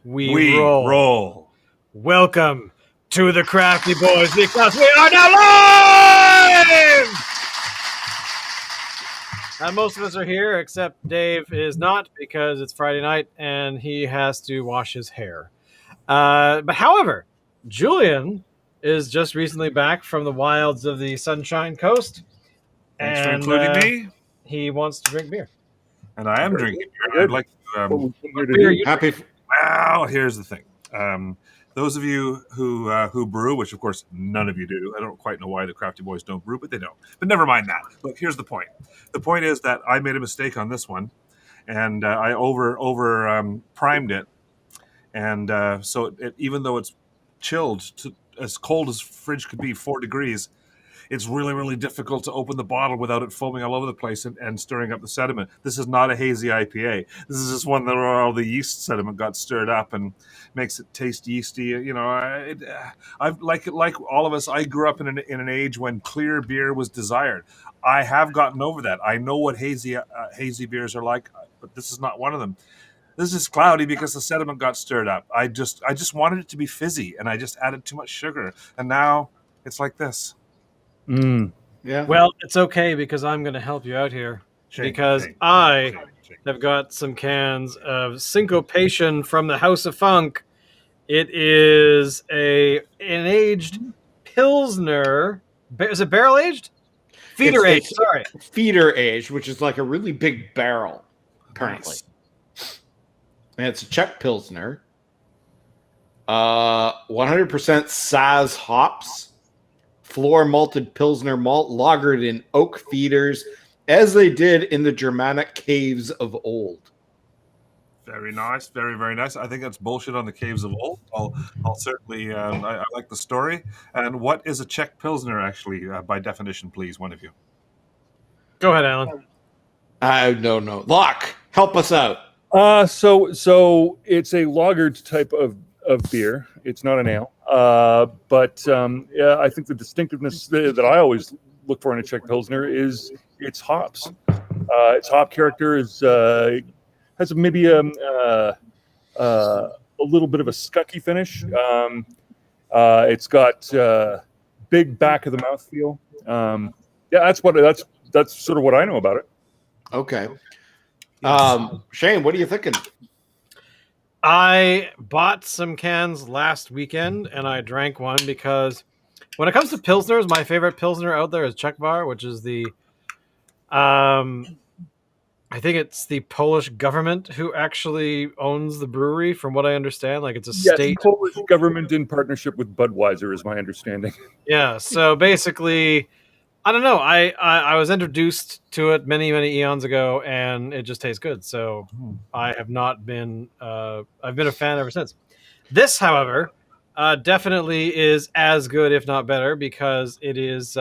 we roll. roll. Welcome to the Crafty Boys because we are now live! Most of us are here except Dave is not because it's Friday night and he has to wash his hair. But however, Julian is just recently back from the wilds of the Sunshine Coast. Thanks for and including me. He wants to drink beer. And I am drinking beer. I'd like to. What beer are you Happy. Well, here's the thing. Those of you who brew, which of course none of you do, I don't quite know why the Crafty Boys don't brew, but they don't. But never mind that. Look, here's the point. The point is that I made a mistake on this one, and I over primed it, and so even though it's chilled to as cold as fridge could be, 4 degrees, it's really, really difficult to open the bottle without it foaming all over the place and stirring up the sediment. This is not a hazy IPA. This is just one that all the yeast sediment got stirred up and makes it taste yeasty. You know, I've like all of us. I grew up in an age when clear beer was desired. I have gotten over that. I know what hazy beers are like, but this is not one of them. This is cloudy because the sediment got stirred up. I just wanted it to be fizzy, and I just added too much sugar, and now it's like this. Yeah. Well, it's okay because I'm going to help you out here. Because I have got some cans of Syncopation from the House of Funk. It is an aged Pilsner. Is it barrel aged? Feeder aged. Sorry, feeder aged, which is like a really big barrel, apparently. Nice. And it's a Czech Pilsner. 100% Saz hops. Floor malted Pilsner malt lagered in oak feeders, as they did in the Germanic caves of old. Very nice, very, very nice. I think that's bullshit on the caves of old. I'll certainly. I like the story. And what is a Czech Pilsner actually, by definition, please, one of you? go ahead, Alan. No. Locke, help us out. So it's a lagered type of beer. It's not an ale. But yeah, I think the distinctiveness that I always look for in a Czech Pilsner is its hops. Its hop character has maybe a little bit of a skunky finish. It's got big back of the mouth feel. Yeah, that's sort of what I know about it. Okay. Shane, what are you thinking? I bought some cans last weekend and I drank one because when it comes to Pilsners, my favorite Pilsner out there is Czech Bar, which is the, I think it's the Polish government who actually owns the brewery, from what I understand. Like it's a state. The Polish government in partnership with Budweiser is my understanding. Yeah. So basically, I don't know. I was introduced to it many eons ago, and it just tastes good. So I have not been. I've been a fan ever since. This, however, definitely is as good, if not better, because it is.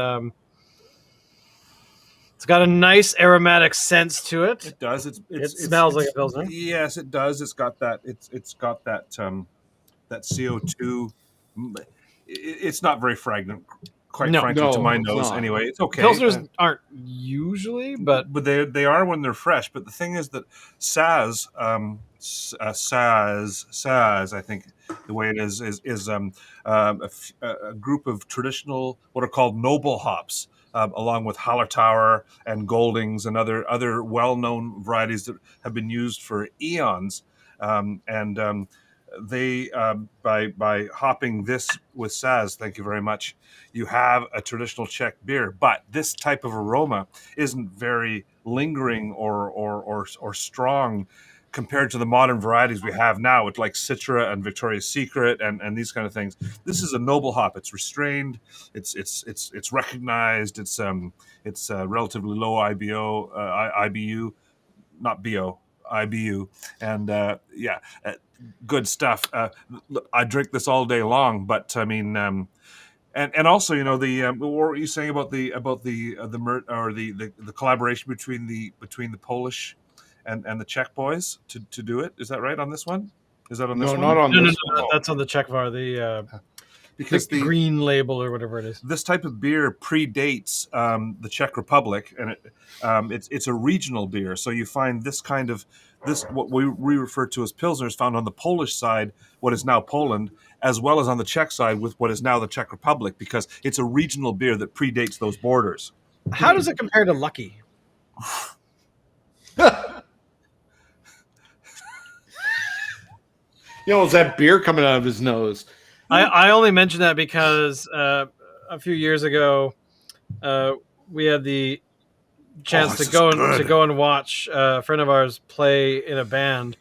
It's got a nice aromatic sense to it. It does. It smells like a Pilsner. Yes, it does. It's got that. It's got that CO2. It's not very fragrant. Quite frankly, to my nose, anyway, it's okay. Pilsners aren't usually, but they are when they're fresh. But the thing is that Saz, I think the way it is a group of traditional, what are called noble hops, along with Hallertauer and Goldings and other well-known varieties that have been used for eons, they by hopping this with Saz, thank you very much, you have a traditional Czech beer. But this type of aroma isn't very lingering or strong compared to the modern varieties we have now with like Citra and Victoria's Secret and these kind of things. This is a noble hop. It's restrained. It's recognized. It's relatively low IBU, not BO. IBU, and good stuff. I drink this all day long, but I mean, and also, you know, what were you saying about the collaboration between the Polish and the Czech boys to do it? Is that right on this one? Is that on this one? Not on this one. No, that's on the Czech Bar. Because the green label or whatever it is. This type of beer predates the Czech Republic, and it's a regional beer. So you find this kind of this what we refer to as pilsners found on the Polish side, what is now Poland, as well as on the Czech side with what is now the Czech Republic, because it's a regional beer that predates those borders. How does it compare to Lucky? Is that beer coming out of his nose? I only mention that because a few years ago we had the chance to go and watch a friend of ours play in a band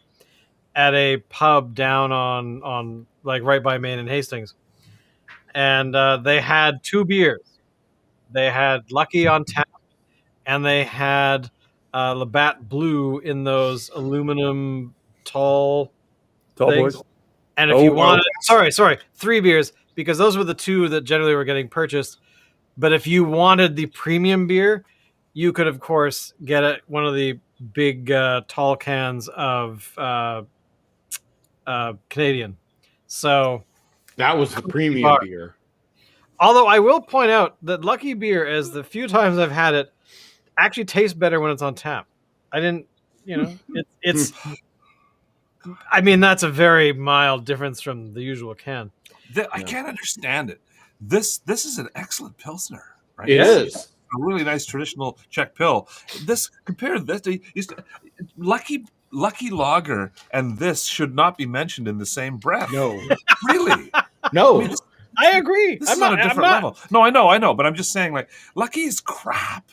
at a pub down on like right by Main and Hastings, and they had two beers. They had Lucky on tap, and they had Labatt Blue in those aluminum tall things. boys. And if you wanted, sorry, 3 beers, because those were the 2 that generally were getting purchased. But if you wanted the premium beer, you could, of course, get one of the big tall cans of Canadian. So that was the premium beer. Although I will point out that Lucky Beer, as the few times I've had it, actually tastes better when it's on tap. I didn't, it's. I mean, that's a very mild difference from the usual can. I can't understand it. This is an excellent pilsner, right? It is a really nice traditional Czech pill. Compare this to Lucky Lager, and this should not be mentioned in the same breath. No, really, no. I agree. This is on a different level. No, I know, but I'm just saying, like, Lucky is crap.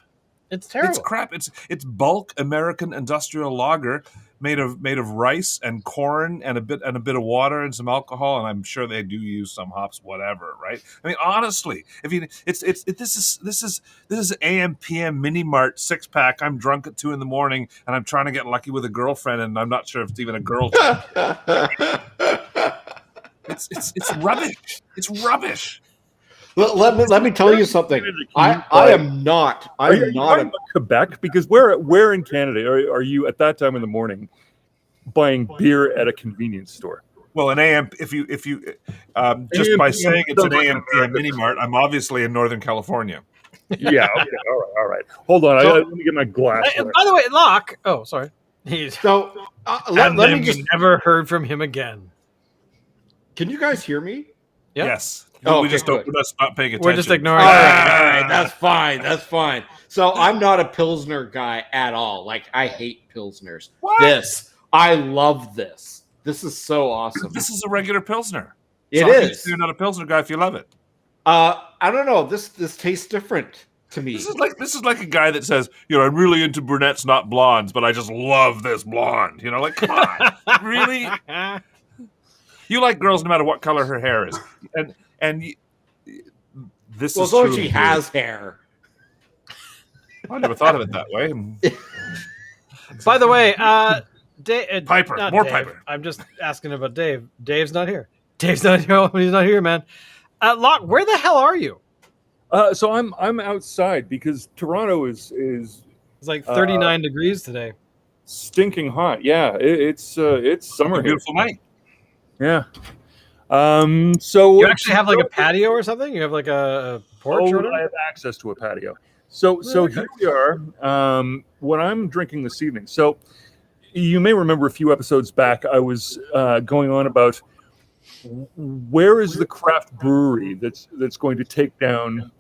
It's terrible. It's crap. It's bulk American industrial lager made of rice and corn and a bit of water and some alcohol, and I'm sure they do use some hops, whatever, right? I mean, honestly, this is AM PM mini mart 6-pack. I'm drunk at 2 a.m. and I'm trying to get lucky with a girlfriend, and I'm not sure if it's even a girl. It's rubbish. It's rubbish. Let me tell you something. I am not in Quebec, because where in Canada are you at that time in the morning buying beer at a convenience store? Well, an AM, if you just by saying it's an AM mini mart, I'm obviously in Northern California. Yeah. Okay. All right. Hold on. Let me get my glass. By the way, Locke. Oh, sorry. So let me just never heard from him again. Can you guys hear me? Yep. Yes. Oh, we just don't. We're not paying attention. We're just ignoring. All right, that's fine. That's fine. So I'm not a Pilsner guy at all. Like, I hate Pilsners. What? I love this. This is so awesome. This is a regular Pilsner. It is. You're not a Pilsner guy if you love it. I don't know. This tastes different to me. This is like a guy that says, I'm really into brunettes, not blondes, but I just love this blonde. Like, come on, really? You like girls no matter what color her hair is, and this is well, true. she has hair. I never thought of it that way. By the way, Piper, more Dave. Piper. I'm just asking about Dave. Dave's not here. He's not here, man. Locke, where the hell are you? So I'm outside because Toronto is It's like 39 degrees today. Stinking hot. Yeah, it's summer. Beautiful night. Yeah. So you actually have like a patio or something? You have like a porch? Or I have access to a patio. So here we are. What I'm drinking this evening. So you may remember a few episodes back, I was going on about where is the craft brewery that's going to take down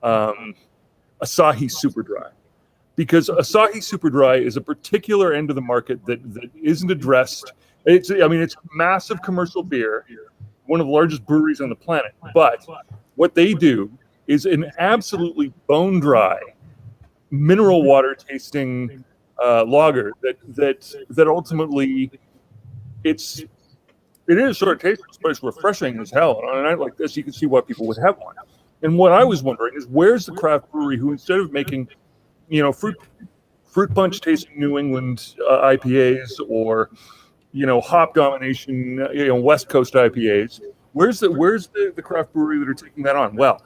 Asahi Super Dry, because Asahi Super Dry is a particular end of the market that isn't addressed. It's massive commercial beer, one of the largest breweries on the planet. But what they do is an absolutely bone dry, mineral water tasting lager that ultimately it is sort of tasty, but it's refreshing as hell. And on a night like this, you can see why people would have one. And what I was wondering is, where's the craft brewery who, instead of making, fruit punch tasting New England IPAs or hop domination, West Coast IPAs. Where's the craft brewery that are taking that on? Well,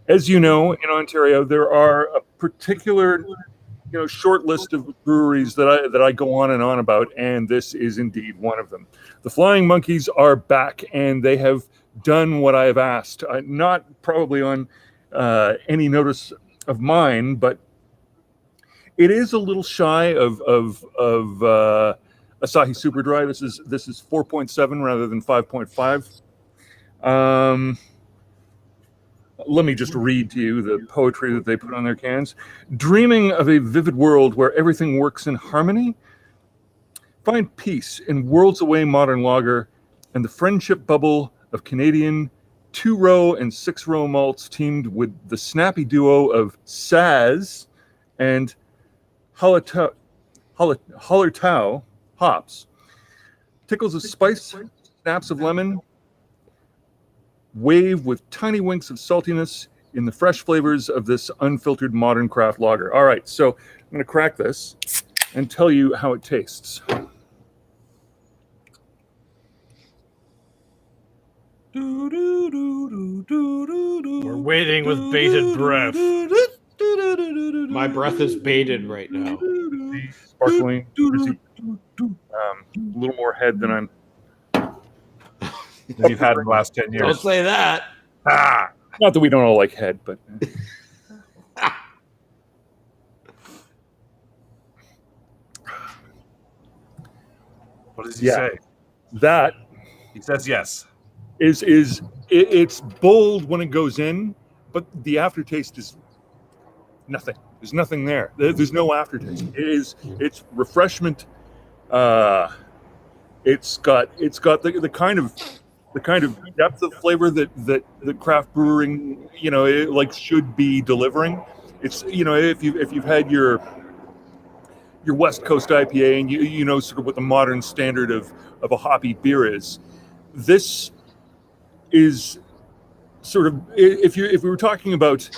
as you know, in Ontario, there are a particular, short list of breweries that I go on and on about, and this is indeed one of them. The Flying Monkeys are back, and they have done what I have asked. Not probably on any notice of mine, but it is a little shy of Asahi Super Dry. This is 4.7 rather than 5.5. Let me just read to you the poetry that they put on their cans. Dreaming of a vivid world where everything works in harmony? Find peace in worlds away modern lager and the friendship bubble of Canadian 2-row and 6-row malts teamed with the snappy duo of Saz and Hallertau hops. Tickles of spice, snaps of lemon, wave with tiny winks of saltiness in the fresh flavors of this unfiltered modern craft lager. All right, so I'm going to crack this and tell you how it tastes. We're waiting with bated breath. My breath is baited right now. Sparkling, a little more head than You've had in the last 10 years. Don't say that. Ah! not that we don't all like head, but What does he say? That He says yes. it's bold when it goes in, but the aftertaste is nothing. There's nothing there. There's no aftertaste. It's refreshment. It's got the kind of depth of flavor that craft brewing should be delivering. It's if you've had your West Coast IPA and you know sort of what the modern standard of a hoppy beer is. This is sort of if we were talking about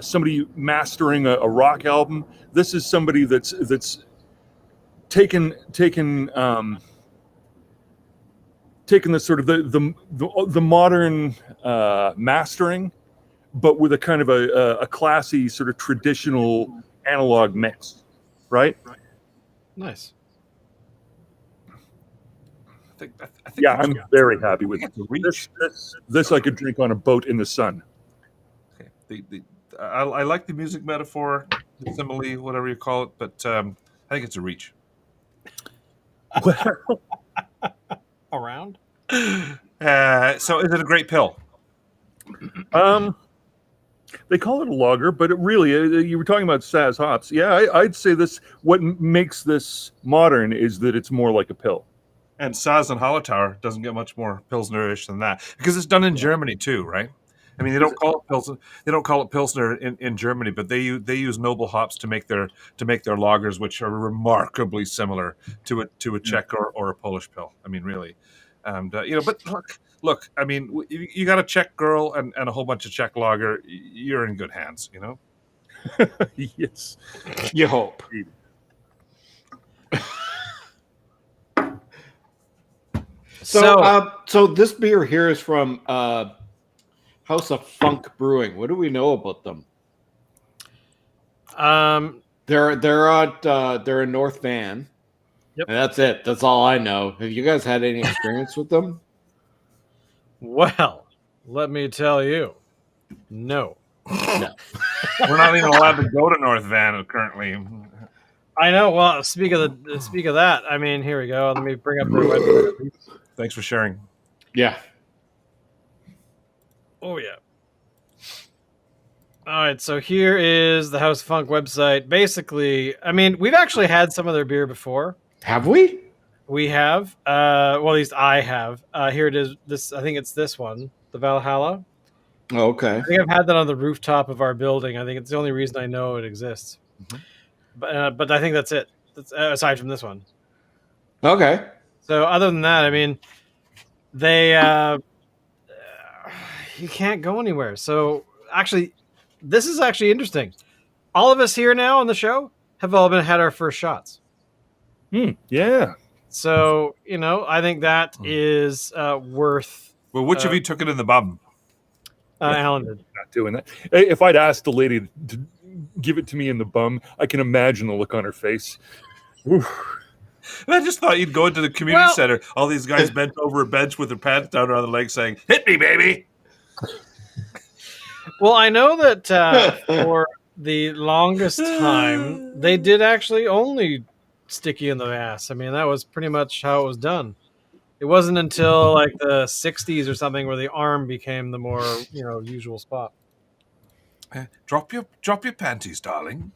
somebody mastering a rock album, this is somebody that's taken the sort of the modern mastering, but with a kind of a classy sort of traditional analog mix, right? Nice. I think Yeah, I'm very happy with it. This I could drink on a boat in the sun. Okay. I like the music metaphor, the simile, whatever you call it, but I think it's a reach. Around? So is it a great pill? They call it a lager, but it really, you were talking about Saz hops. Yeah, I'd say this. What makes this modern is that it's more like a pill. And Saz and Hallertau doesn't get much more Pilsner-ish than that because it's done in Germany too, right? I mean, they don't call it Pilsner. They don't call it Pilsner in Germany, but they use noble hops to make their lagers, which are remarkably similar to a Czech or a Polish pill. I mean, really, and But look. I mean, you got a Czech girl and a whole bunch of Czech lager. You're in good hands, you know. Yes, You hope. So this beer here is from House of Funk Brewing. What do we know about them? They're in North Van. Yep. And that's it. That's all I know. Have you guys had any experience with them? Well, let me tell you, no. No. We're not even allowed to go to North Van currently. I know. Well, speak of that. I mean, here we go. Let me bring up their website. Thanks for sharing. Yeah. Oh yeah. All right, so here is the House of Funk website. Basically, I mean, we've actually had some of their beer before. Have we? We have. Well, at least I have. Here it is. I think it's this one, the Valhalla. Oh, okay. I think I've had that on the rooftop of our building. I think it's the only reason I know it exists. Mm-hmm. But I think that's it. Aside from this one. Okay. So other than that, I mean, they you can't go anywhere. So actually, this is actually interesting. All of us here now on the show have all had our first shots. Yeah. So I think that is worth. Well, which of you took it in the bum? Alan did. Not doing that. If I'd asked the lady to give it to me in the bum, I can imagine the look on her face. Oof. And I just thought you'd go into the community center. All these guys bent over a bench with their pants down around their legs saying, "Hit me, baby." Well, I know that for the longest time, they did actually only sticky in the ass. I mean, that was pretty much how it was done. It wasn't until like the 60s or something where the arm became the more, usual spot. Drop your panties, darling.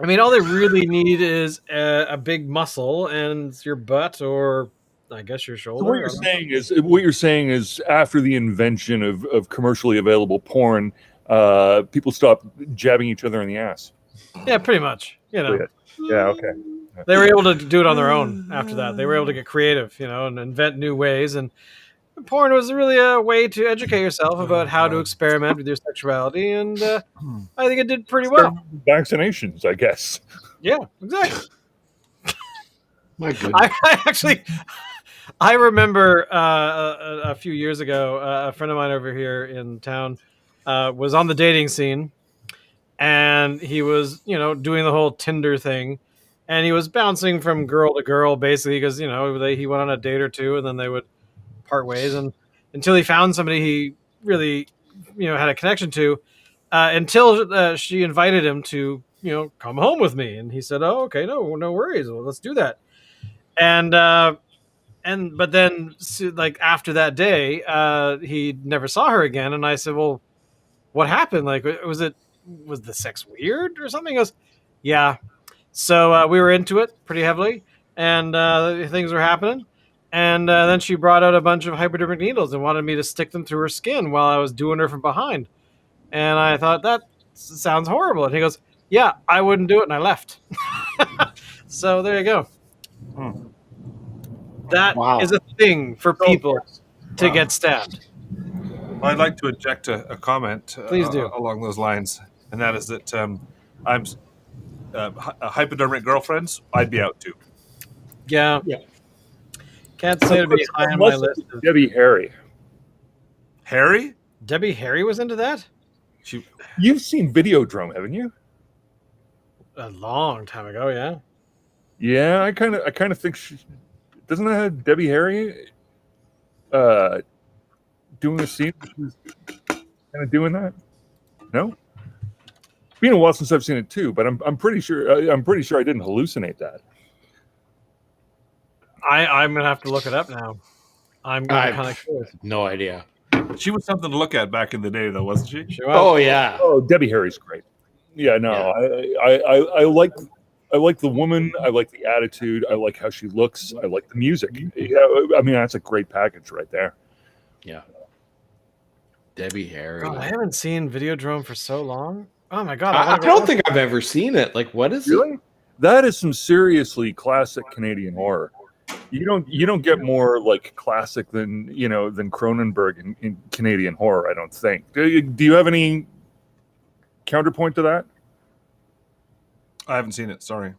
I mean, all they really need is a big muscle and your butt, or I guess your shoulder. So what you're saying is after the invention of commercially available porn, people stopped jabbing each other in the ass. Yeah, pretty much. Yeah. Okay. They were able to do it on their own after that. They were able to get creative, and invent new ways. And porn was really a way to educate yourself about how to experiment with your sexuality. And I think it did pretty well. Vaccinations, I guess. Yeah, exactly. My goodness. I remember a few years ago, a friend of mine over here in town was on the dating scene. And he was, doing the whole Tinder thing. And he was bouncing from girl to girl, basically, because, he went on a date or two and then they would part ways. And until he found somebody he really, had a connection to, until she invited him to, come home with me. And he said, oh, okay, no worries. Well, let's do that. But then, like, after that day, he never saw her again. And I said, well, what happened? Like, was the sex weird or something? He goes, yeah. So we were into it pretty heavily, and things were happening. And then she brought out a bunch of hypodermic needles and wanted me to stick them through her skin while I was doing her from behind. And I thought, that sounds horrible. And he goes, yeah, I wouldn't do it. And I left. So there you go. That is a thing for people to get stabbed. I'd like to inject a comment Please do. Along those lines, and that is that I'm hypodermic girlfriends. I'd be out too. Yeah. Can't say to be high on my list. Debbie Harry. Harry? Debbie Harry was into that? You've seen Videodrome, haven't you? A long time ago, yeah. Yeah, I kind of think doesn't that have Debbie Harry doing a scene? Kind of doing that? No. It's been a while since I've seen it too, but I'm pretty sure I didn't hallucinate that. I'm gonna have to look it up now. I'm kind of curious. No idea. She was something to look at back in the day, though, wasn't she? She was. Oh yeah. Oh, Debbie Harry's great. Yeah, no, yeah. I like the woman. I like the attitude. I like how she looks. I like the music. Yeah, I mean that's a great package right there. Yeah. Debbie Harry. God, I haven't seen Videodrome for so long. Oh my god! I don't think I've ever seen it. Like, what is it? That is some seriously classic Canadian horror. You don't get more like classic than Cronenberg in Canadian horror. I don't think. Do you have any counterpoint to that? I haven't seen it. Sorry.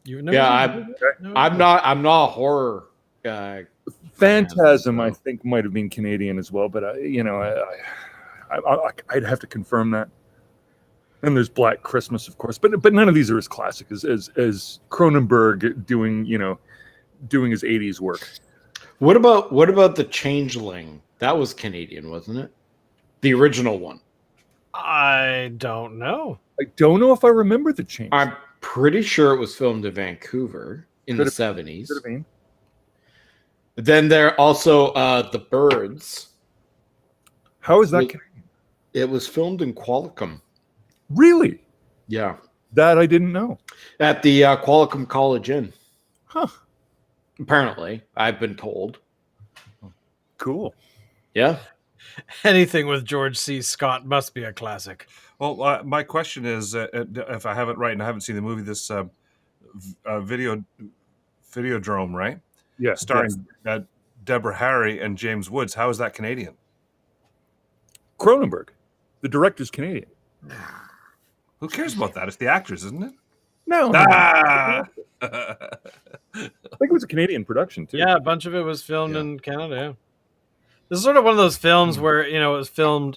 I'm not a horror guy. Phantasm, I think, might have been Canadian as well, but I'd have to confirm that. And there's Black Christmas, of course, but none of these are as classic as Cronenberg doing his 80s work. What about The Changeling? That was Canadian, wasn't it? The original one. I don't know. I don't know if I remember The Changeling. I'm pretty sure it was filmed in Vancouver in the 70s. Could have been. Then there also The Birds. How is that Canadian? It was filmed in Qualicum. Really? Yeah. That I didn't know. At the Qualicum College Inn. Huh. Apparently, I've been told. Cool. Yeah. Anything with George C. Scott must be a classic. Well, my question is, if I have it right, and I haven't seen the movie, this Videodrome, right? Yeah. Starring Deborah Harry and James Woods. How is that Canadian? Cronenberg. The director's Canadian. Who cares about that? It's the actors, isn't it? No. Ah! I think it was a Canadian production, too. Yeah, a bunch of it was filmed in Canada, yeah. This is sort of one of those films where, it was filmed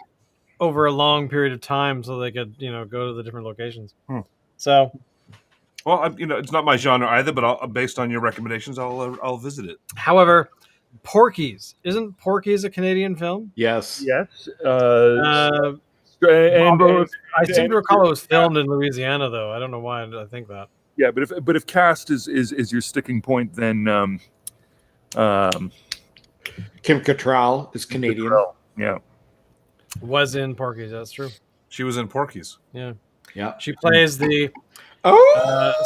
over a long period of time so they could, go to the different locations. So... Well, it's not my genre either, but based on your recommendations, I'll visit it. However, Porky's. Isn't Porky's a Canadian film? Yes. Yes. I seem to recall it was filmed in Louisiana, though. I don't know why I think that. Yeah, but if cast is your sticking point, then Kim Cattrall is Canadian. yeah. Was in Porky's. That's true. She was in Porky's. Yeah. Yeah. She plays the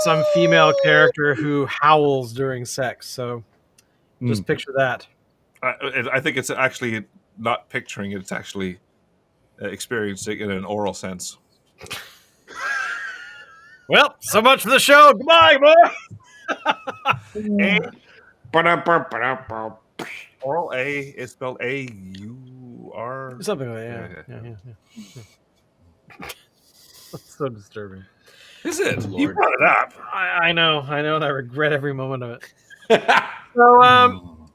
some female character who howls during sex. So just picture that. I think it's actually not picturing it; it's actually experiencing it in an oral sense. Well, so much for the show. Goodbye, boy. Oral A is spelled A-U-R. Something like that. Yeah. That's so disturbing. Is it? Lord. You brought it up. I know, and I regret every moment of it. So,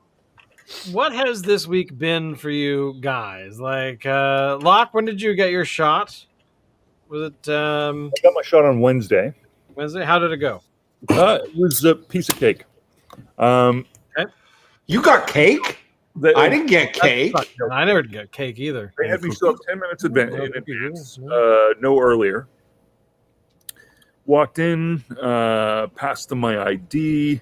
what has this week been for you guys? Like, Locke, when did you get your shot? Was it I got my shot on Wednesday. Wednesday? How did it go? It was a piece of cake. You got cake? I didn't get cake. I never get cake either. They had me show up 10 minutes in advance, no earlier. Walked in, passed them my ID.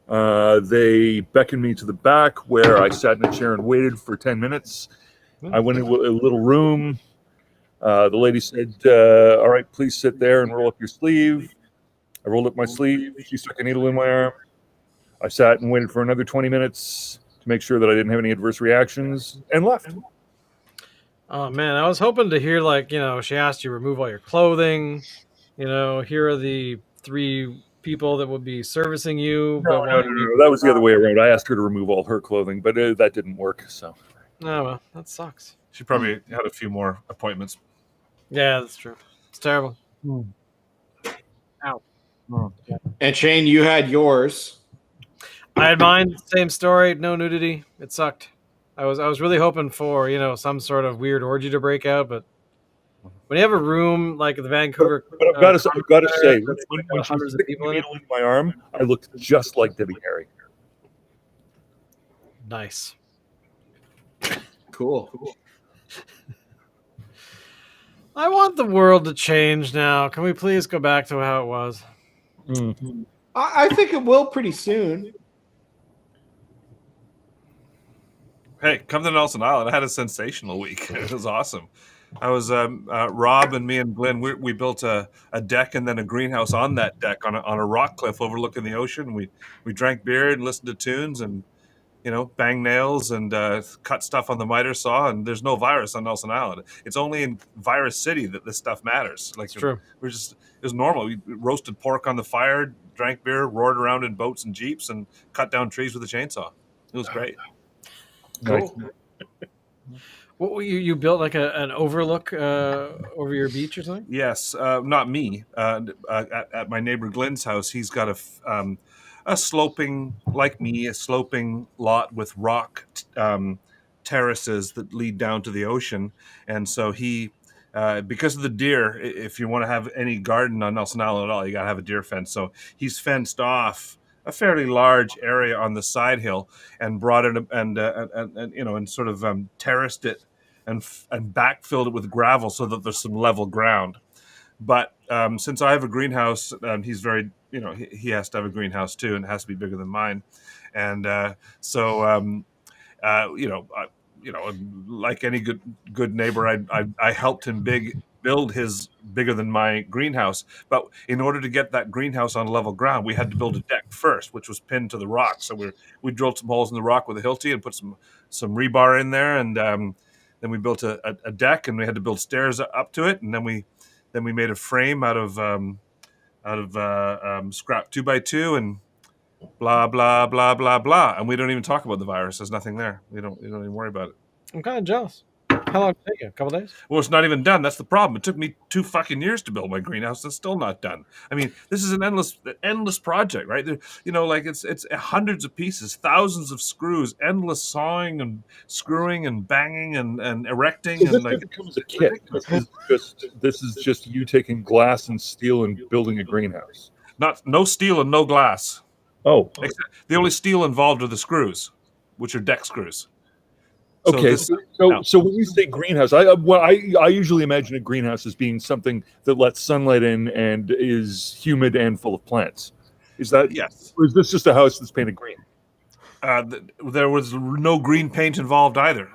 They beckoned me to the back where I sat in a chair and waited for 10 minutes. I went into a little room. The lady said, all right, please sit there and roll up your sleeve. I rolled up my sleeve. She stuck a needle in my arm. I sat and waited for another 20 minutes to make sure that I didn't have any adverse reactions and left. Oh, man, I was hoping to hear, like, she asked you to remove all your clothing. Here are the 3 people that would be servicing you. No, that was the other way around. I asked her to remove all her clothing, but that didn't work. So, oh, well, that sucks. She probably had a few more appointments. Yeah, that's true. It's terrible. Ow. And Shane, you had yours. I had mine. Same story. No nudity. It sucked. I was really hoping for some sort of weird orgy to break out, but when you have a room like the Vancouver, but I've got to say, when she hundreds was of people in it. in my arm, I looked just like Debbie Harry. Nice. Cool. I want the world to change now. Can we please go back to how it was? I think it will pretty soon. Hey, come to Nelson Island. I had a sensational week. It was awesome. I was Rob and me and Glenn. We built a deck and then a greenhouse on that deck on a rock cliff overlooking the ocean. We drank beer and listened to tunes and bang nails and cut stuff on the miter saw. And there's no virus on Nelson Island. It's only in Virus City that this stuff matters. Like, it's true. It was normal. We roasted pork on the fire, drank beer, roared around in boats and jeeps, and cut down trees with a chainsaw. It was great. Cool. What you built like an overlook over your beach or something? Yes, not me. At my neighbor Glenn's house, he's got a sloping, like me, a sloping lot with rock terraces that lead down to the ocean, and so he. Because of the deer, if you want to have any garden on Nelson Island at all, you got to have a deer fence. So he's fenced off a fairly large area on the side hill and brought it and sort of terraced it and backfilled it with gravel so that there's some level ground. But since I have a greenhouse, he's very, he has to have a greenhouse too, and it has to be bigger than mine. And like any good neighbor, I helped him build his bigger than my greenhouse. But in order to get that greenhouse on level ground, we had to build a deck first, which was pinned to the rock. So we drilled some holes in the rock with a Hilti and put some rebar in there, and then we built a deck, and we had to build stairs up to it, and then we made a frame out of scrap 2x2 and blah blah blah blah blah, and we don't even talk about the virus. There's nothing there. We don't even worry about it. I'm kind of jealous. How long did it take you? A couple days? Well, it's not even done. That's the problem. It took me 2 fucking years to build my greenhouse. It's still not done. I mean, this is an endless project, right? Like it's hundreds of pieces, thousands of screws, endless sawing and screwing and banging and erecting. So and this becomes a kit. This is just you taking glass and steel and building a greenhouse. No steel and no glass. Oh, The only steel involved are the screws, which are deck screws. So Okay, this, so now, so when you say greenhouse, I usually imagine a greenhouse as being something that lets sunlight in and is humid and full of plants. Is that, yes, or is this just a house that's painted green? there was no green paint involved either.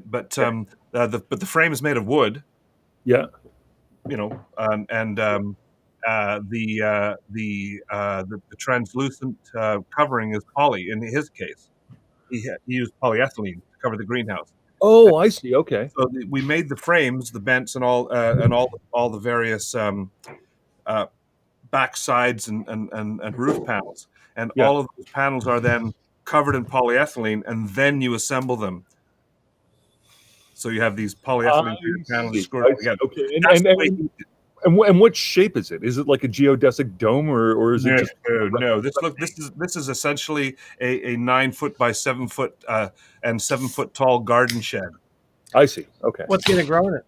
But the frame is made of wood, Yeah. you know, and the translucent covering is poly. In his case, he used polyethylene to cover the greenhouse. Oh, I see. Okay. So we made the frames, the bents, and all the various uh, back sides and roof panels, and Yeah. all of those panels are then covered in polyethylene, and then you assemble them. So you have these polyethylene panels screwed together. Okay. That's the way he did. And what shape is it? Is it like a geodesic dome, or is it No, just no. This is essentially a 9 foot by 7 foot and 7 foot tall garden shed. I see. Okay. What's going to grow in it?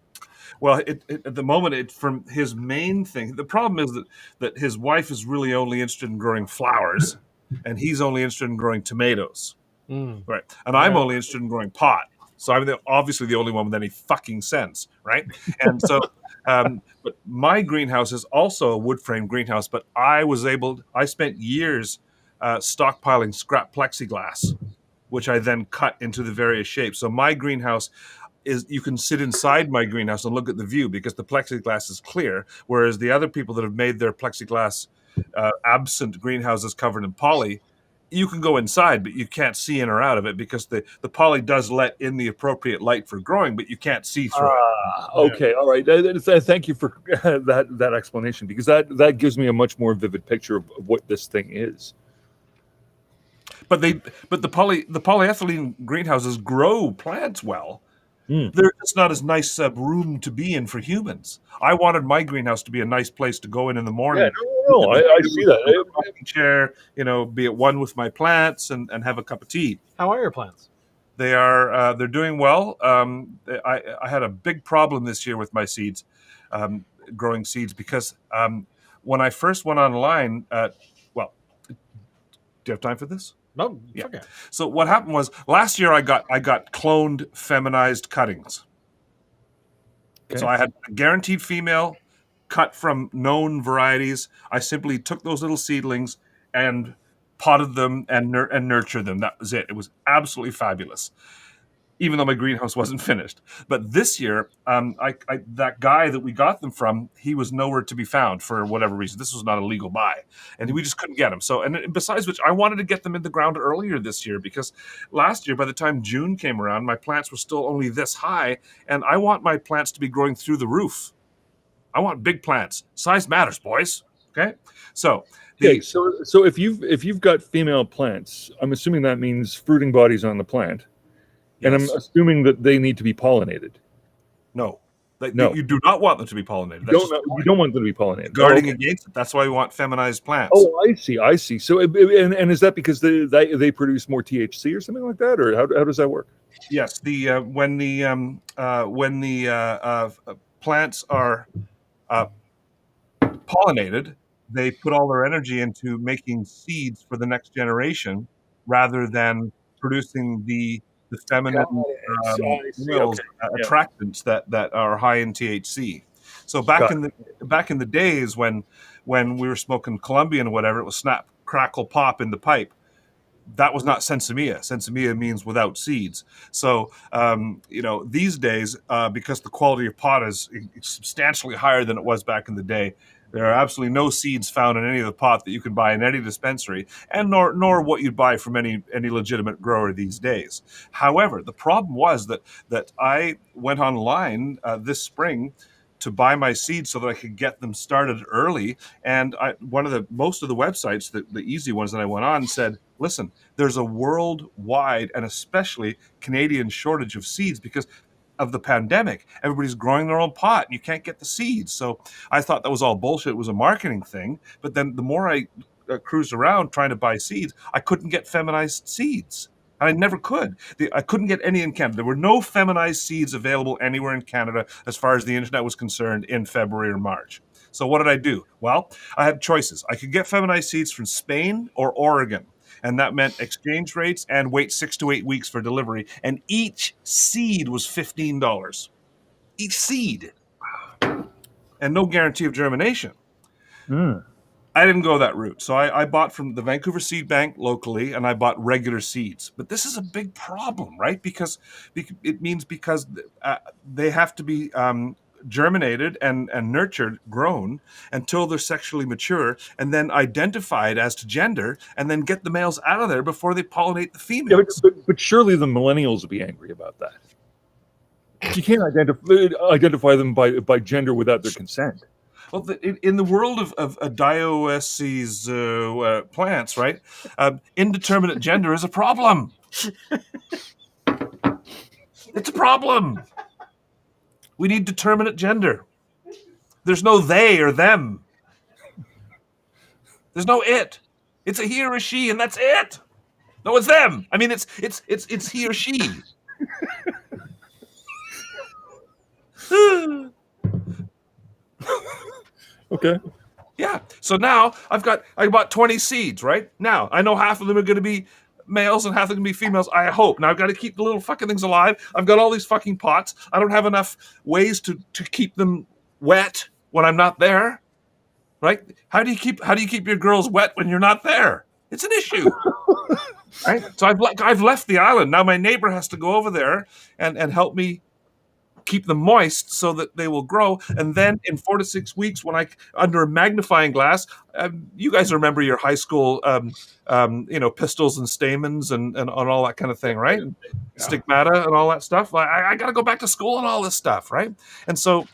Well, at the moment, from his main thing. The problem is that his wife is really only interested in growing flowers, and he's only interested in growing tomatoes, right? And I'm only interested in growing pot. So I'm obviously the only one with any fucking sense, right? And so, but my greenhouse is also a wood frame greenhouse. But I spent years stockpiling scrap plexiglass, which I then cut into the various shapes. So my greenhouse is, you can sit inside my greenhouse and look at the view because the plexiglass is clear, whereas the other people that have made their plexiglass absent greenhouses covered in poly, you can go inside, but you can't see in or out of it because the poly does let in the appropriate light for growing, but you can't see through it. Okay. All right. Thank you for that explanation, because that gives me a much more vivid picture of what this thing is. But the polyethylene greenhouses grow plants well. Hmm. They're just not as nice room to be in for humans. I wanted my greenhouse to be a nice place to go in the morning. Yeah. No. I see that. Rocking chair, be at one with my plants and have a cup of tea. How are your plants? They're doing well. I had a big problem this year with my seeds, growing seeds, because when I first went online, well, do you have time for this? No, Yeah. okay. So what happened was last year I got cloned feminized cuttings. Okay. So I had a guaranteed female cut from known varieties. I simply took those little seedlings and potted them and nurtured them. That was it. It was absolutely fabulous, even though my greenhouse wasn't finished. But this year, that guy that we got them from, he was nowhere to be found for whatever reason. This was not a legal buy, and we just couldn't get him. So, and besides which, I wanted to get them in the ground earlier this year, because last year, by the time June came around, my plants were still only this high, and I want my plants to be growing through the roof. I want big plants. Size matters, boys. Okay, so. Okay, so if you've got female plants, I'm assuming that means fruiting bodies on the plant. And I'm assuming that they need to be pollinated. No. No. You do not want them to be pollinated. You don't want them to be pollinated. Guarding against it. That's why we want feminized plants. Oh, I see. So, and is that because they produce more THC or something like that, or how does that work? Yes. When the plants are pollinated, they put all their energy into making seeds for the next generation, rather than producing the feminine oils, attractants that are high in THC. So back in the days when we were smoking Colombian or whatever, it was snap, crackle, pop in the pipe. That was not sensimilla. Sensimilla means without seeds. So these days, because the quality of pot is substantially higher than it was back in the day, there are absolutely no seeds found in any of the pot that you can buy in any dispensary, and nor what you'd buy from any legitimate grower these days. However, the problem was that I went online this spring to buy my seeds so that I could get them started early. And most of the websites, the easy ones that I went on, said, listen, there's a worldwide and especially Canadian shortage of seeds because of the pandemic. Everybody's growing their own pot and you can't get the seeds. So I thought that was all bullshit. It was a marketing thing. But then the more I cruised around trying to buy seeds, I couldn't get feminized seeds. And I never could. I couldn't get any in Canada. There were no feminized seeds available anywhere in Canada as far as the internet was concerned in February or March. So what did I do? Well, I had choices. I could get feminized seeds from Spain or Oregon. and that meant exchange rates and wait 6 to 8 weeks for delivery. And each seed was $15. Each seed, and no guarantee of germination. I didn't go that route. So I bought from the Vancouver Seed Bank locally, and I bought regular seeds. But this is a big problem, right? Because it means they have to be germinated and nurtured, grown until they're sexually mature, and then identified as to gender, and then get the males out of there before they pollinate the females. But surely the millennials will be angry about that. You can't identify them by gender without their consent. Well, in the world of dioecious plants, right, indeterminate gender is a problem. It's a problem. We need determinate gender. There's no they or them. There's no it. It's a he or a she, and that's it. No, it's them. I mean, it's he or she. Okay. Yeah. So now I bought 20 seeds, right? Now I know half of them are going to be males and half of them are going to be females. I hope. Now I've got to keep the little fucking things alive. I've got all these fucking pots. I don't have enough ways to keep them wet when I'm not there. Right? How do you keep your girls wet when you're not there? It's an issue. Right? So I've left the island. Now my neighbor has to go over there and help me keep them moist so that they will grow. And then in 4 to 6 weeks, when under a magnifying glass, you guys remember your high school, pistils and stamens and all that kind of thing, right? And stigmata and all that stuff. I got to go back to school and all this stuff, right? And so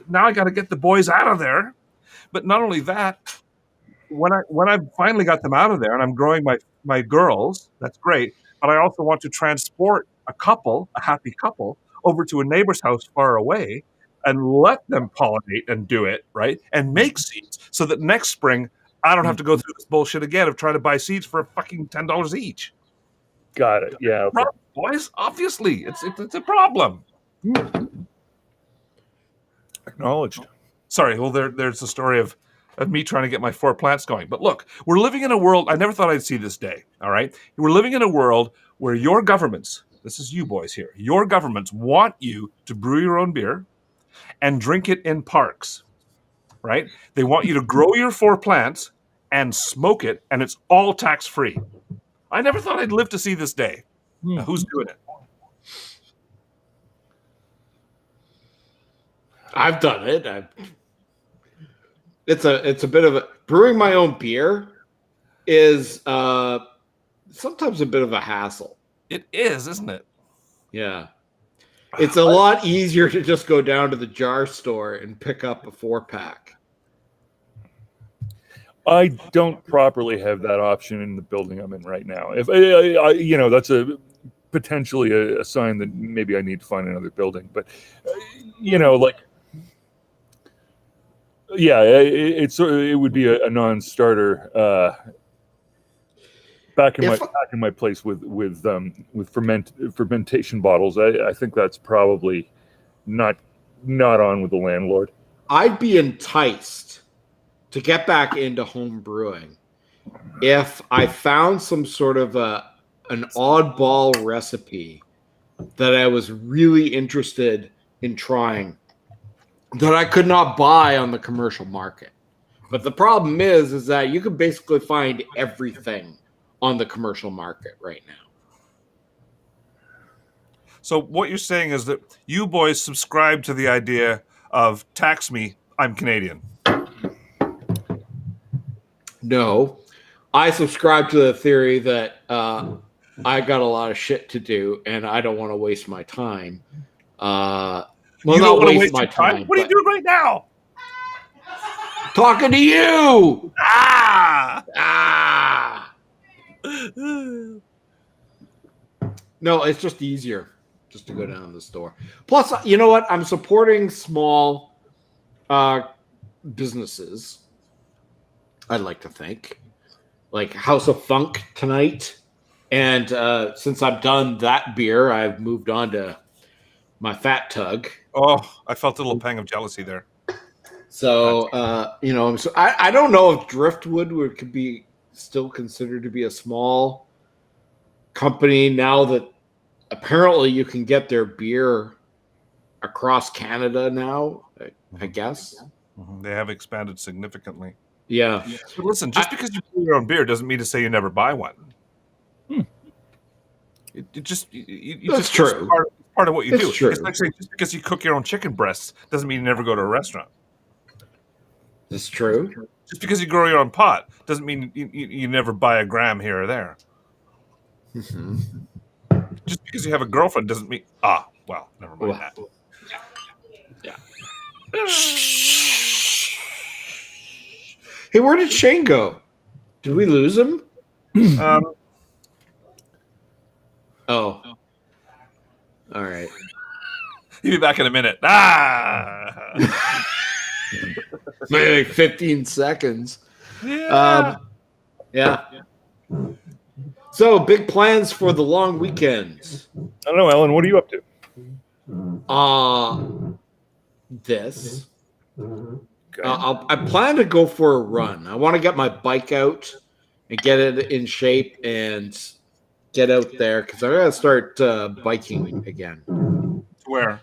now I got to get the boys out of there. But not only that, when I finally got them out of there and I'm growing my girls, that's great. But I also want to transport a happy couple, over to a neighbor's house far away and let them pollinate and do it, right? And make seeds so that next spring I don't have to go through this bullshit again of trying to buy seeds for fucking $10 each. Got it. Yeah. Okay. Problem, boys, obviously it's a problem. Acknowledged. Sorry, well there's the story of me trying to get my 4 plants going. But look, we're living in a world, I never thought I'd see this day, all right? We're living in a world where your governments, this is you boys here, your governments want you to brew your own beer and drink it in parks, right? They want you to grow your 4 plants and smoke it, and it's all tax-free. I never thought I'd live to see this day. Now, who's doing it? I've done it. It's a bit of a brewing my own beer is sometimes a bit of a hassle. It is, isn't it? Yeah. It's a lot easier to just go down to the jar store and pick up a 4-pack. I don't properly have that option in the building I'm in right now. If that's potentially a sign that maybe I need to find another building. But it would be a non-starter. Back in my place with fermentation bottles, I think that's probably not on with the landlord. I'd be enticed to get back into home brewing if I found some sort of an oddball recipe that I was really interested in trying that I could not buy on the commercial market. But the problem is that you can basically find everything on the commercial market right now. So what you're saying is that you boys subscribe to the idea of tax me, I'm Canadian. No, I subscribe to the theory that I got a lot of shit to do and I don't want to waste my time. You don't want to waste my time? What are you doing right now? Talking to you! No, it's just easier just to go down to the store. Plus, you know what? I'm supporting small businesses. I'd like to think, like House of Funk tonight. And since I've done that beer, I've moved on to my Fat Tug. Oh, I felt a little pang of jealousy there. So, so I don't know if Driftwood could be still considered to be a small company now that apparently you can get their beer across Canada now, I guess. They have expanded significantly. Yeah. But listen, just because you brew your own beer doesn't mean to say you never buy one. It just That's just true. It's part of what you It's do. true. It's like saying just because you cook your own chicken breasts doesn't mean you never go to a restaurant. That's true. Just because you grow your own pot doesn't mean you never buy a gram here or there. Mm-hmm. Just because you have a girlfriend doesn't mean well, never mind that. Yeah. Hey, where did Shane go? Did we lose him? Oh. All right. He'll be back in a minute. Maybe like 15 seconds. Yeah. Yeah. So, big plans for the long weekend. I don't know, Ellen. What are you up to? This. Okay. I plan to go for a run. I want to get my bike out and get it in shape and get out there because I'm going to start biking again. Where?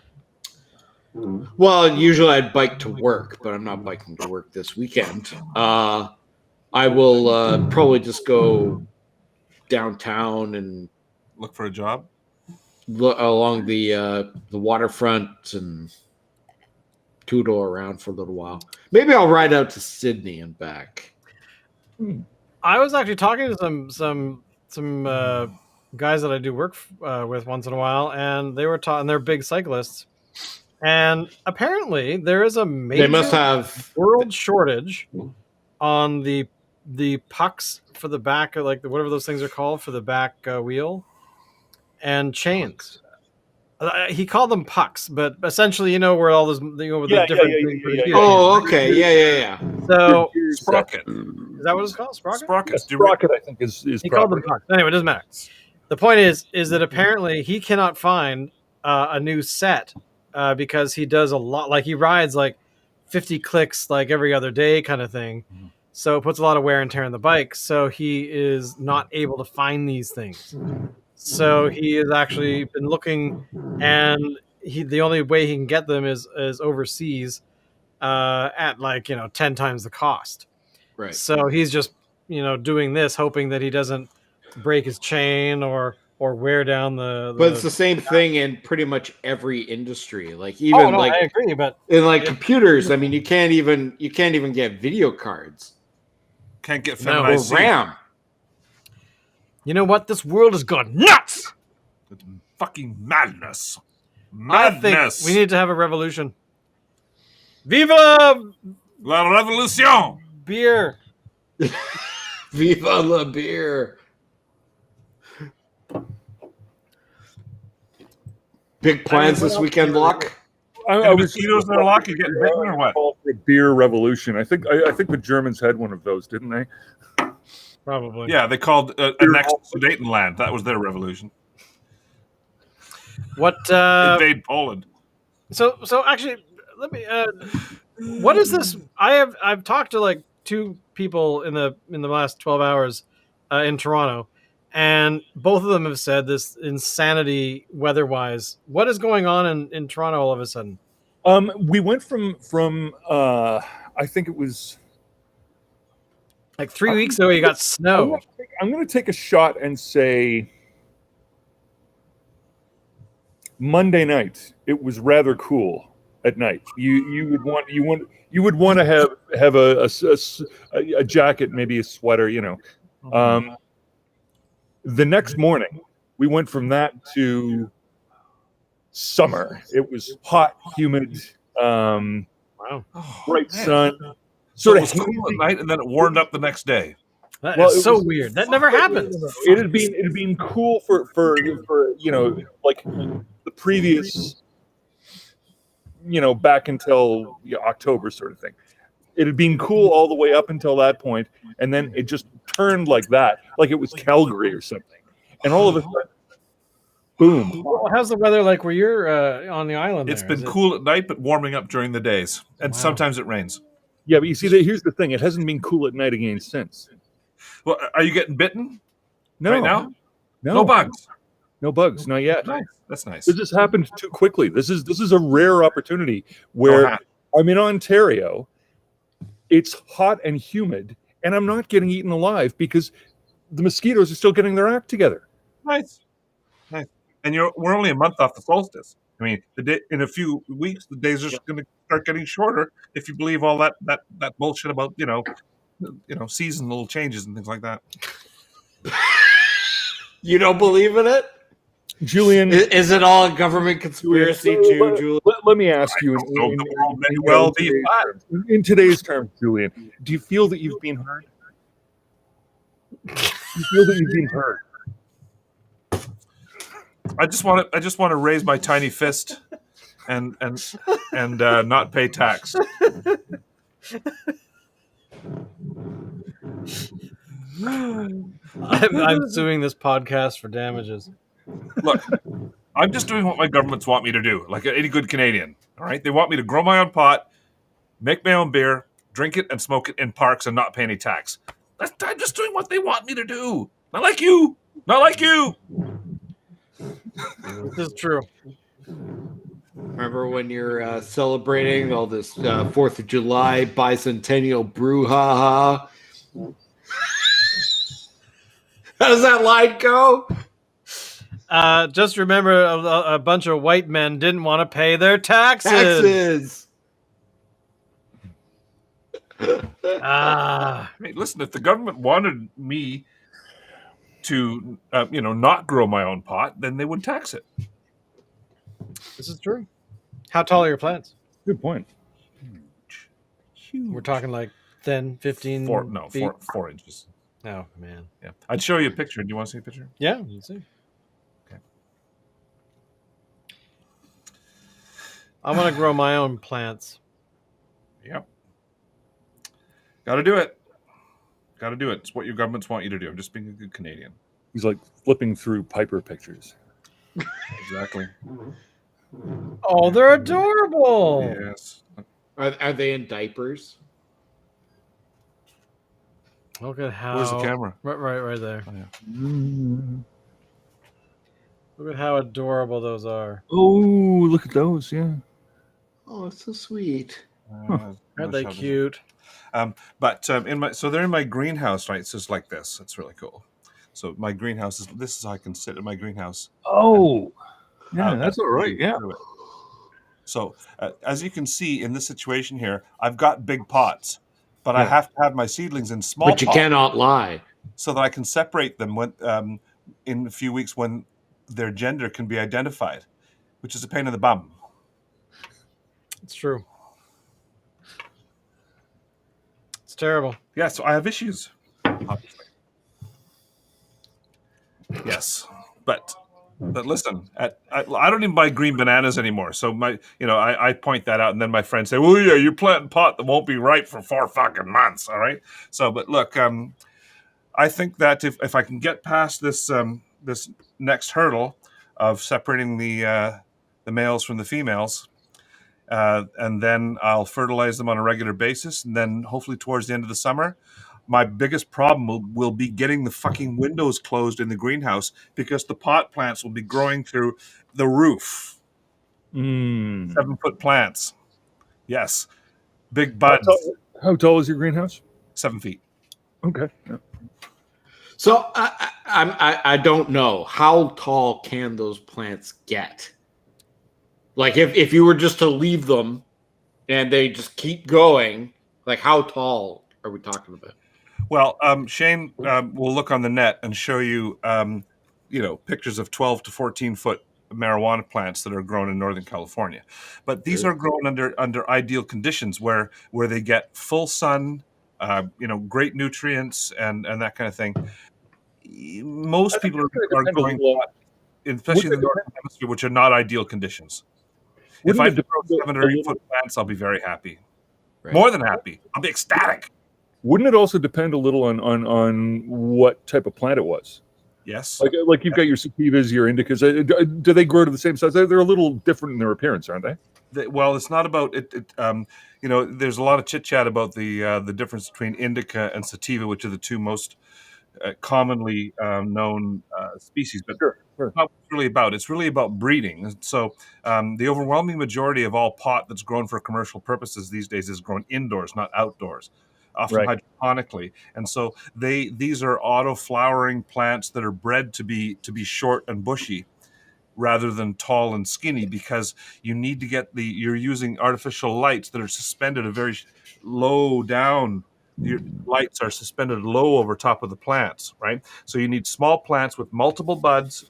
Well, usually I'd bike to work, but I'm not biking to work this weekend. I will probably just go downtown and Look for a job? along the waterfront and tootle around for a little while. Maybe I'll ride out to Sydney and back. I was actually talking to some guys that I do work with once in a while, and they were talking. They're big cyclists, and apparently there is a major They must have world shortage on the pucks for the back, or like whatever those things are called for the back wheel, and chains. He called them pucks, but essentially, you know, where all those, with the different. Yeah. Oh, okay, yeah. So Sprocket. is that what it's called? Sprocket. Sprockets. Sprocket, I think, is He called them pucks. Anyway, it doesn't matter. The point is that apparently he cannot find a new set because he does a lot. Like he rides like 50 clicks like every other day kind of thing. So it puts a lot of wear and tear on the bike. So he is not able to find these things. So he has actually been looking, and the only way he can get them is overseas at 10 times the cost. Right. So he's just doing this, hoping that he doesn't break his chain or wear down the. But it's the same thing in pretty much every industry. Like even I agree, but in computers, I mean, you can't even get video cards. Can't get Or feminized. RAM. you know what? This world has gone nuts. It's fucking madness. I think Madness. we need to have a revolution. Viva La Revolution. beer! Viva la beer. Big plans this weekend, Locke? I was Mosquitoes in their lock. You getting bitten or what? called for a beer revolution. I think the Germans had one of those, didn't they? Probably. Yeah, they called next Sudetenland. That was their revolution. What? Invade Poland. So actually, let me. What is this? I've talked to like two people in the last 12 hours in Toronto, and both of them have said this insanity weather-wise. What is going on in Toronto all of a sudden? We went from I think it was Like 3 weeks ago, you got snow. I'm going to take a shot and say Monday night. It was rather cool at night. You would want to have a jacket, maybe a sweater. The next morning, we went from that to summer. It was hot, humid, Wow. bright man. sun. So Sort it of was cool at night, and then it warmed up the next day. That Well, is it so was- weird. That never happens. It had been cool for like the previous back until October sort of thing. It had been cool all the way up until that point, and then it just turned like that, like it was Calgary or something, and all of a sudden, boom. Well, how's the weather like where you're on the island? It's there? been Is it- cool at night, but warming up during the days, and Wow. sometimes it rains. Yeah, but you see, here's the thing: it hasn't been cool at night again since. Well, are you getting bitten No, right now? no, No bugs. no bugs, not yet. Nice. That's nice. This just happened too quickly. This is a rare opportunity where hat. I'm in Ontario. It's hot and humid, and I'm not getting eaten alive because the mosquitoes are still getting their act together. Nice. And we're only a month off the solstice. I mean, in a few weeks, the days are just going to start getting shorter if you believe all that bullshit about seasonal changes and things like that. You don't believe in it? Julian, Is it all a government conspiracy too, Julian? let me ask you, in today's terms, Julian, do you feel that you've been heard? Do you feel that you've been heard? I just want to raise my tiny fist and not pay tax. I'm suing this podcast for damages. Look, I'm just doing what my governments want me to do, like any good Canadian. All right, they want me to grow my own pot, make my own beer, drink it, and smoke it in parks, and not pay any tax. I'm just doing what they want me to do. Not like you. Not like you. This is true. Remember when you're celebrating all this 4th of July bicentennial brouhaha? How does that line go? Just remember, a bunch of white men didn't want to pay their taxes. Hey, listen, if the government wanted me to, not grow my own pot, then they would tax it. This is true. How tall are your plants? Good point. Huge. We're talking like 10, 15 feet? 4 inches. Oh, man. Yeah, I'd show you a picture. Do you want to see a picture? Yeah, you see. Okay. I want to grow my own plants. Yep. Got to do it. It's what your governments want you to do. I'm just being a good Canadian. He's like flipping through Piper pictures. Exactly. Oh, they're adorable. Yes. Are they in diapers? Look at how. Where's the camera? Right there. Oh, yeah. Look at how adorable those are. Oh, look at those! Yeah. Oh, it's so sweet. Aren't they cute? But they're in my greenhouse, right? So it's like this. It's really cool. So my greenhouse this is how I can sit in my greenhouse. Oh, yeah, that's all right. Yeah. So as you can see in this situation here, I've got big pots, but I have to have my seedlings in small But you pots cannot lie. so that I can separate them when in a few weeks when their gender can be identified, which is a pain in the bum. It's true. It's terrible. Yeah, so I have issues. Obviously. Yes, but listen, I don't even buy green bananas anymore. So I point that out, and then my friends say, "Well, yeah, you're planting pot that won't be ripe for 4 fucking months." All right. So, but look, I think that if I can get past this this next hurdle of separating the males from the females, and then I'll fertilize them on a regular basis, and then hopefully towards the end of the summer, my biggest problem will be getting the fucking windows closed in the greenhouse because the pot plants will be growing through the roof. 7-foot plants. Yes. Big buds. How tall is your greenhouse? 7 feet. Okay. Yeah. So I don't know. How tall can those plants get? Like if you were just to leave them and they just keep going, like how tall are we talking about? Well, Shane will look on the net and show you, pictures of 12 to 14-foot marijuana plants that are grown in Northern California. But these are grown under ideal conditions where they get full sun, great nutrients and that kind of thing. Most people are growing, especially in the Northern Hemisphere, which are not ideal conditions. If I grow 7 or 8-foot plants, I'll be very happy. Right. More than happy. I'll be ecstatic. Wouldn't it also depend a little on what type of plant it was? Yes. Like you've got your sativas, your indicas. Do they grow to the same size? They're a little different in their appearance, aren't they? Well, it's not about it. There's a lot of chit chat about the difference between indica and sativa, which are the two most commonly known species, but Sure. that's not what it's really about. It's really about breeding. So the overwhelming majority of all pot that's grown for commercial purposes these days is grown indoors, not outdoors, often Right. hydroponically. And so these are auto flowering plants that are bred to be short and bushy rather than tall and skinny, because you need to get you're using artificial lights that are suspended a very low down. Your lights are suspended low over top of the plants, right? So you need small plants with multiple buds.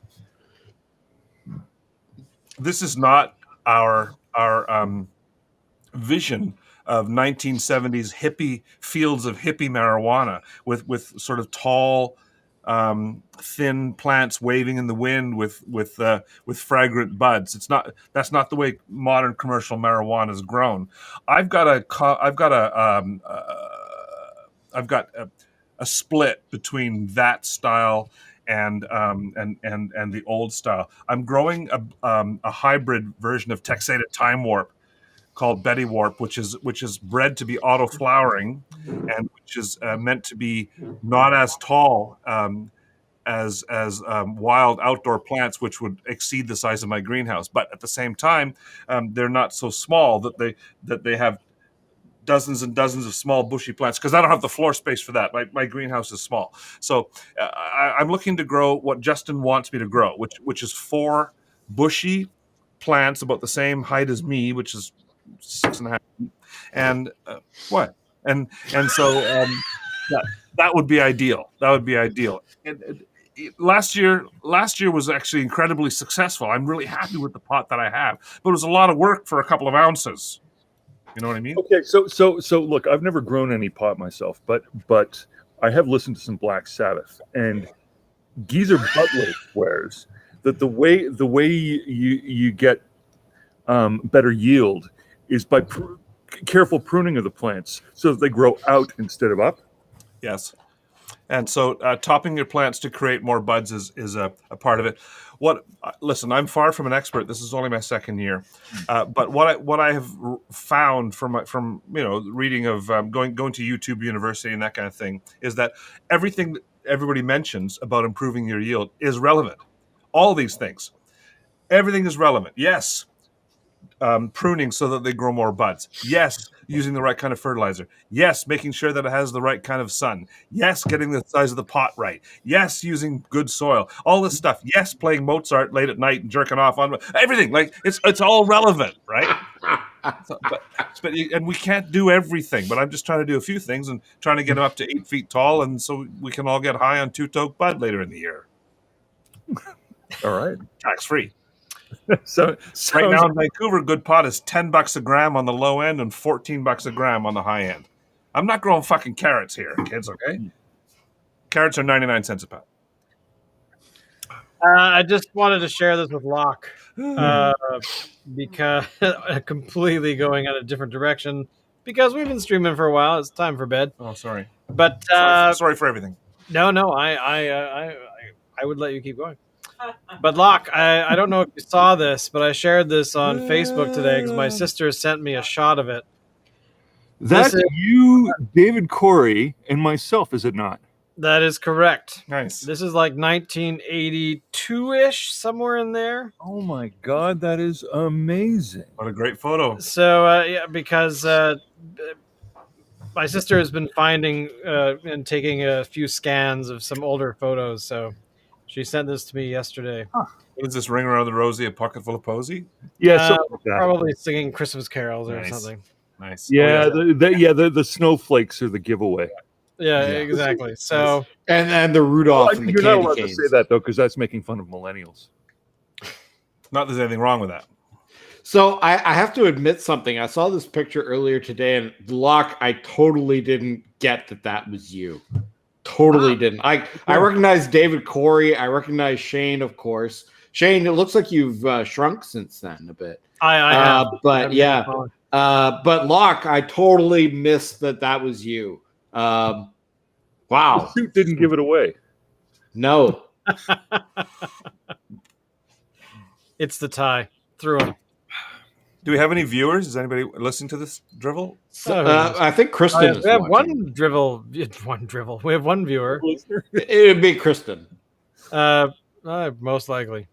This is not our vision of 1970s hippie fields of hippie marijuana with sort of tall, thin plants waving in the wind with fragrant buds. That's not the way modern commercial marijuana is grown. I've got a split between that style and the old style. I'm growing a hybrid version of Texada Time Warp called Betty Warp, which is bred to be auto flowering, and which is meant to be not as tall as wild outdoor plants, which would exceed the size of my greenhouse. But at the same time, they're not so small that they have dozens and dozens of small bushy plants, because I don't have the floor space for that. My greenhouse is small. So I'm looking to grow what Justin wants me to grow, which is 4 bushy plants about the same height as me, which is 6.5 feet. And what? And so that would be ideal. That would be ideal. Last year was actually incredibly successful. I'm really happy with the pot that I have, but it was a lot of work for a couple of ounces. You know what I mean? Okay, so look, I've never grown any pot myself, but I have listened to some Black Sabbath, and Geezer Butler swears that the way you get better yield is by careful pruning of the plants so that they grow out instead of up. Yes. And so topping your plants to create more buds is a part of it. Listen, I'm far from an expert. This is only my second year, but what I have found from reading of going to YouTube University and that kind of thing is that everything that everybody mentions about improving your yield is relevant. All these things, everything is relevant. Yes. Pruning so that they grow more buds. Yes, using the right kind of fertilizer. Yes, making sure that it has the right kind of sun. Yes, getting the size of the pot right. Yes, using good soil. All this stuff. Yes, playing Mozart late at night and jerking off on everything. Like it's all relevant, right? And we can't do everything. But I'm just trying to do a few things and trying to get them up to 8 feet tall, and so we can all get high on two-toke bud later in the year. All right, tax free. So right now in Vancouver, good pot is $10 a gram on the low end and $14 a gram on the high end. I'm not growing fucking carrots here, kids. Okay, carrots are 99 cents a pound. I just wanted to share this with Locke because completely going in a different direction, because we've been streaming for a while. It's time for bed. Oh, sorry. But sorry for everything. No, I would let you keep going. But Locke, I don't know if you saw this, but I shared this on Facebook today because my sister sent me a shot of it. That's you, David Corey, and myself, is it not? That is correct. Nice. This is like 1982-ish, somewhere in there. Oh my God, that is amazing! What a great photo. So yeah, because my sister has been finding and taking a few scans of some older photos, so she sent this to me yesterday. Huh. What is this, Ring Around the Rosie, a pocket full of posy? Yeah, probably singing Christmas carols or something. Nice. Yeah, the snowflakes are the giveplay. Yeah, exactly. So and the Rudolph and the you're candy not allowed canes. to say that though, because that's making fun of millennials. Not that there's anything wrong with that. So I have to admit something. I saw this picture earlier today, and Locke, I totally didn't get that was you. Totally didn't. I recognize David Corey. I recognize Shane, of course. Shane, it looks like you've shrunk since then a bit. I have. But yeah. But Locke, I totally missed that was you. Wow. The suit didn't give it away. No. It's the tie. Through him. Do we have any viewers? Is anybody listening to this drivel? I think Kristen is we have watching. one drivel. We have one viewer. It would be Kristen. Most likely.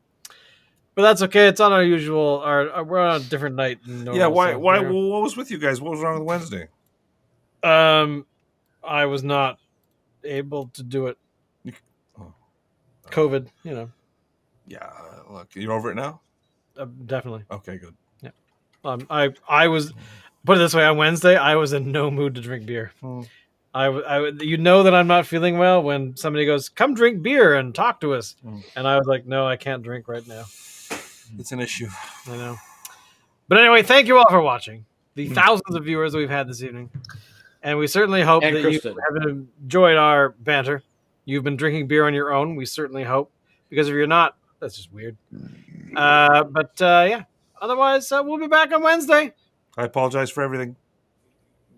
But that's okay. It's on our usual. We're on a different night. Than normal, Yeah. Why? so, Why? you know. What was with you guys? What was wrong with Wednesday? I was not able to do it. Oh. COVID, you know. Yeah. Look, you're over it now. Definitely. Okay. Good. Yeah. I was, put it this way, on Wednesday I was in no mood to drink beer. You know that I'm not feeling well when somebody goes, "Come drink beer and talk to us," and I was like, "No, I can't drink right now." It's an issue. I know. But anyway, thank you all for watching. The thousands of viewers that we've had this evening. And we certainly hope And that Kristen. you have enjoyed our banter. You've been drinking beer on your own. We certainly hope. Because if you're not, that's just weird. Yeah. Otherwise, we'll be back on Wednesday. I apologize for everything.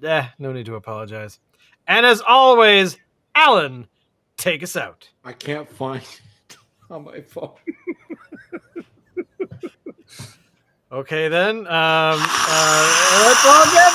No need to apologize. And as always, Alan, take us out. I can't find it on my phone. Okay, then. Let's all get